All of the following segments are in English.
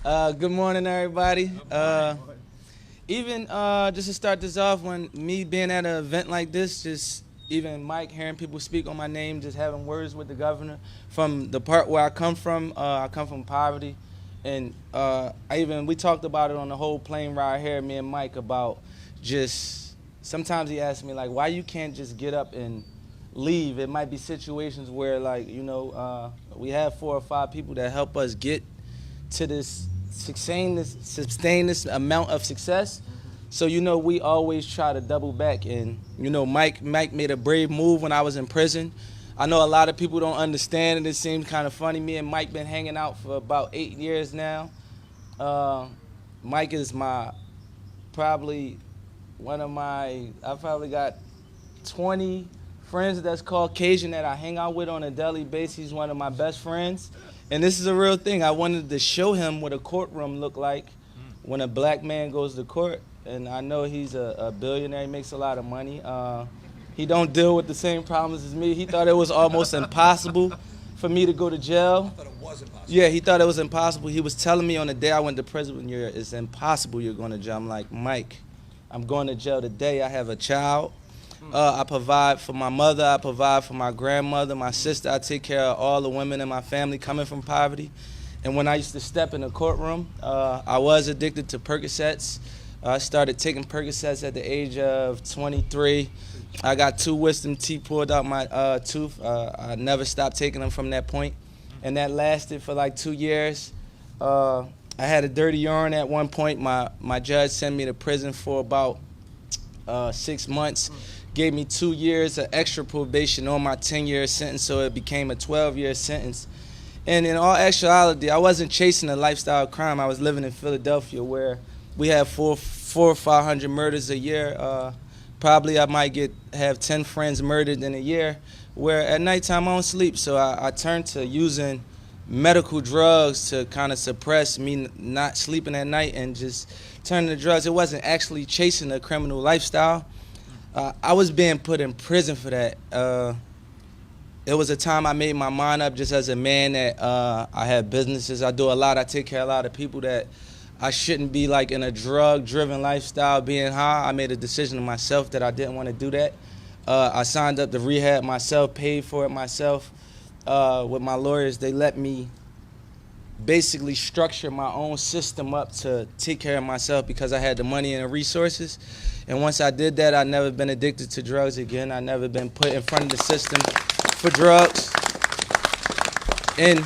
Good morning, everybody. Even just to start this off, when me being at an event like this, just even Mike hearing people speak on my name, just having words with the governor from the part where I come from poverty, and we talked about it on the whole plane ride here, me and Mike, about just sometimes he asked me like, why you can't just get up and leave. It might be situations where like we have 4 or 5 people that help us get to this sustain this amount of success. So we always try to double back, and Mike made a brave move when I was in prison. I know a lot of people don't understand, and it seems kind of funny. Me and Mike been hanging out for about 8 years now. Mike is probably I probably got 20 friends that's Caucasian that I hang out with on a daily basis. He's one of my best friends. And this is a real thing. I wanted to show him what a courtroom look like when a black man goes to court. And I know he's a billionaire. He makes a lot of money. He don't deal with the same problems as me. He thought it was almost impossible for me to go to jail. I thought it was impossible. Yeah, he thought it was impossible. He was telling me on the day I went to prison, it's impossible you're going to jail. I'm like, Mike, I'm going to jail today. I have a child. I provide for my mother, I provide for my grandmother, my sister. I take care of all the women in my family coming from poverty. And when I used to step in the courtroom, I was addicted to Percocets. I started taking Percocets at the age of 23. I got 2 wisdom teeth pulled out my tooth. I never stopped taking them from that point. And that lasted for like 2 years. I had a dirty urine at one point. My judge sent me to prison for about 6 months. Gave me 2 years of extra probation on my 10-year sentence, so it became a 12-year sentence. And in all actuality, I wasn't chasing a lifestyle of crime. I was living in Philadelphia, where we have 400 or 500 murders a year. Probably I might have 10 friends murdered in a year, where at nighttime I don't sleep. So I turned to using medical drugs to kind of suppress me not sleeping at night, and just turning to drugs. It wasn't actually chasing a criminal lifestyle. I was being put in prison for that. It was a time I made my mind up just as a man that I have businesses. I do a lot. I take care of a lot of people, that I shouldn't be like in a drug-driven lifestyle being high. I made a decision to myself that I didn't want to do that. I signed up to rehab myself, paid for it myself. With my lawyers, they let me basically structure my own system up to take care of myself because I had the money and the resources. And once I did that, I never been addicted to drugs again. I never been put in front of the system for drugs. And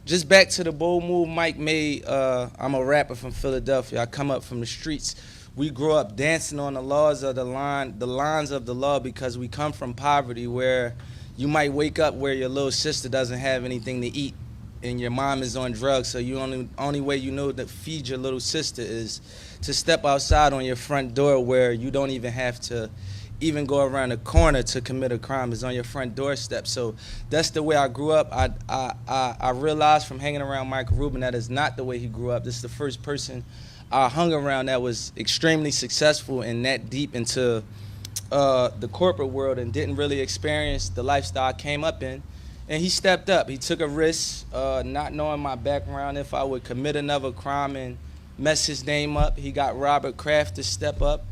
just back to the bold move Mike made. I'm a rapper from Philadelphia. I come up from the streets. We grew up dancing on the laws of the lines of the law, because we come from poverty, where you might wake up where your little sister doesn't have anything to eat and your mom is on drugs, so only way you know to feed your little sister is to step outside on your front door, where you don't even have to even go around the corner to commit a crime. Is on your front doorstep. So that's the way I grew up. I realized from hanging around Michael Rubin that is not the way he grew up. This is the first person I hung around that was extremely successful and that deep into the corporate world, and didn't really experience the lifestyle I came up in. And he stepped up. He took a risk, not knowing my background, if I would commit another crime and mess his name up. He got Robert Kraft to step up.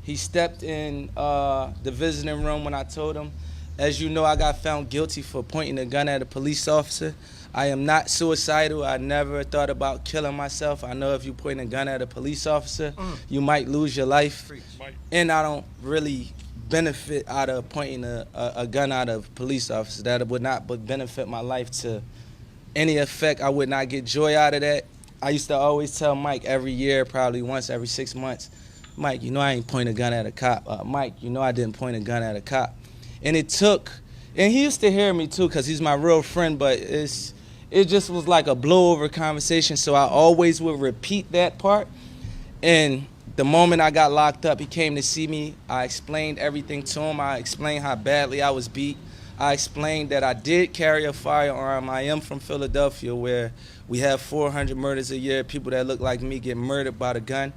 He stepped in the visiting room when I told him, as you know, I got found guilty for pointing a gun at a police officer. I am not suicidal. I never thought about killing myself. I know if you point a gun at a police officer, you might lose your life. And I don't really benefit out of pointing a gun at a police officer. That would not benefit my life to any effect. I would not get joy out of that. I used to always tell Mike every year, probably once every 6 months, Mike, I ain't point a gun at a cop. Mike, I didn't point a gun at a cop. And and he used to hear me too, because he's my real friend, but it just was like a blowover conversation, so I always would repeat that part. And the moment I got locked up, he came to see me. I explained everything to him. I explained how badly I was beat. I explained that I did carry a firearm. I am from Philadelphia, where we have 400 murders a year. People that look like me get murdered by the gun.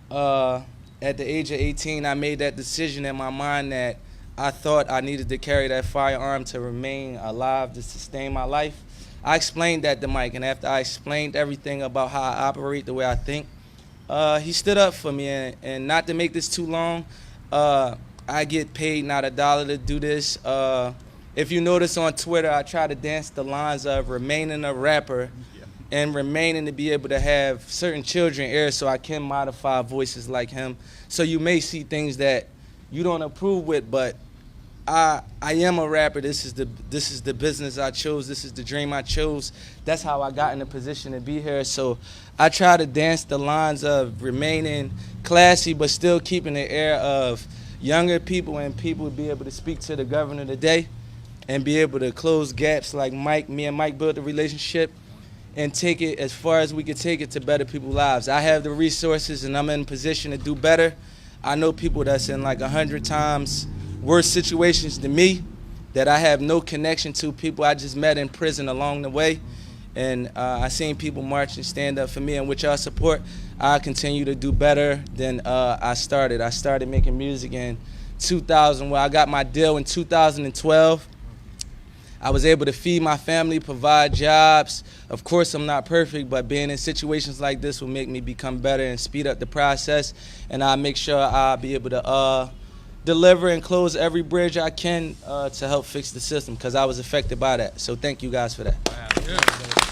At the age of 18, I made that decision in my mind that I thought I needed to carry that firearm to remain alive, to sustain my life. I explained that to Mike, and after I explained everything about how I operate, the way I think, he stood up for me. And not to make this too long, I get paid not $1 to do this. If you notice on Twitter, I try to dance the lines of remaining a rapper and remaining to be able to have certain children air so I can modify voices like him. So you may see things that you don't approve with, but I am a rapper. This is the business I chose. This is the dream I chose. That's how I got in the position to be here. So I try to dance the lines of remaining classy but still keeping the air of younger people and people be able to speak to the governor today and be able to close gaps like Mike. Me and Mike built a relationship and take it as far as we could take it to better people's lives. I have the resources and I'm in a position to do better. I know people that's in like 100 times worse situations than me that I have no connection to, people I just met in prison along the way. And I seen people march and stand up for me, and with y'all support, I continue to do better than I started. I started making music in 2000, where I got my deal in 2012. I was able to feed my family, provide jobs. Of course, I'm not perfect, but being in situations like this will make me become better and speed up the process. And I'll make sure I'll be able to deliver and close every bridge I can to help fix the system, because I was affected by that. So thank you guys for that. Wow. Good.